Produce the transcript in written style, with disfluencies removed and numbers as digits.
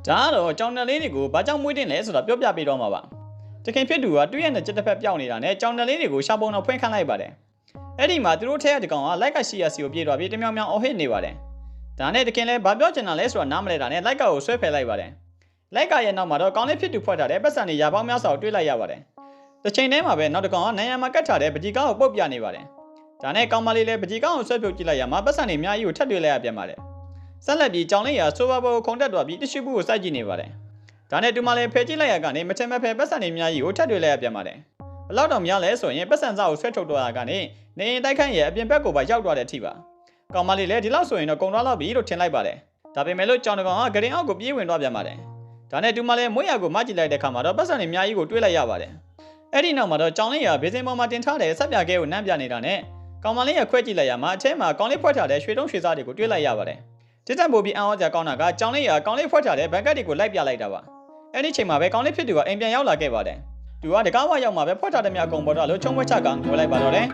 ဒါကတော့ကြောင်တလေးတွေကိုဘာကြောင့်မွေးတင်လဲဆိုတာပြောပြပေးတော့မှာပါတခင်ဖြစ်သူကတွေ့ရတဲ့ချက်တစ်ဖက်ပြောင်းနေတာနဲ့ကြောင်တလေးတွေကိုရှာပုံတော့ဖွင့်ခန့်လိုက်ပါတယ်အဲ့ဒီမှာသူတို့ထဲရတကောင်ကလိုက်ကရှိရစီကိုပြေးသွားပြီးတမြောင်မြောင်အော်ဟစ်နေပါတယ်ဒါနဲ့တခင်လဲဘာပြောချင်တာလဲဆိုတာနားမလဲတာနဲ့လိုက်ကကိုဆွဲဖယ်လိုက်ပါတယ်လိုက်ကရဲ့နောက်မှာတော့ကောင်းလေးဖြစ်သူဖွက်ထားတဲ့ပတ်စံတွေရာပေါင်းများစွာကိုတွေ့လိုက်ရပါတယ်တစ်ချိန်တည်းမှာပဲနောက်တကောင်ကနိုင်ရမှာကတ်ထားတဲ့ပကြီးကားကိုပုတ်ပြနေပါတယ်ဒါနဲ့ကောင်မလေးလည်းပကြီးကားကိုဆွဲပြုတ်ကြည့်လိုက်ရမှာပတ်စံတွေအများကြီးကိုထပ်တွေ့လိုက်ရပြန်ပါတယ်ဆက်လက်ပြီးကြောင်လေးရဆိုးပါဘောခုံတက်သွားပြီးတ िश ဘူးကိုစိုက်ကြည့်နေပါတယ်ဒါနဲ့တူမလေးဖယ်ကြည့်လိုက်ရကနေမချင်မဖယ်ပတ်စံတွေအများကြီးကိုထပ်တွေ့လိုက်ရပြန်ပါတယ်ဘလောက်တော့များလဲဆိုရင်ပတ်စံစားကိုဆွဲထုတ်တော့ရကနေနေရင်တိုက်ခန့်ရဲ့အပြင်ဘက်ကိုပါရောက်သွားတဲ့အထိပါကောင်မလေးလည်းဒီလောက်ဆိုရင်တော့ကုံသွားတော့ပြီလို့ထင်လိုက်ပါတယ်ဒါပေမဲ့လို့ကြောင်တကောင်ကဂရင်အောက်ကိုပြေးဝင်သွားပြန်ပါတယ်ဒါနဲ့တူမလေးမွေးရကိုမကြည့်လိုက်တဲ့ခါမှာတော့ပတ်စံတွေအများကြီးကိုတွေ့လိုက်ရပါတယ်အဲ့ဒီနောက်မှာတော့ကြောင်လေးရဘေးစင်ပေါ်မှာတင်ထားတဲ့ဆက်ပြကဲကိုနမ်းပြနေတာနဲ့ကောင်မလေးရခွဲကြည့်လိုက်ရမှာအထဲမှာကောင်လေးဖွက်ထားတဲ့ရွှေတုံးရွှေစားတွေကိုတွေ့လိုက်ရပါတယ်တစ်တက်ပို့ပြီးအံ့ဩစရာကောင်းတာကကြောင်လေးရကောင်လေးဖွက်ထားတဲ့ဘန်ကတ်တွေကိုလိုက်ပြလိုက်တာပါအဲ့ဒီချိန်မှာပဲကောင်လေးဖြစ်သူကအိမ်ပြန်ရောက်လာခဲ့ပါတယ်သူကတကားဝရောက်မှာပဲဖွက်ထားတဲ့မြအကုန်ပေါ်တော့လို့ချုံဝက်ချကောင်ငိုလိုက်ပါတော့တယ်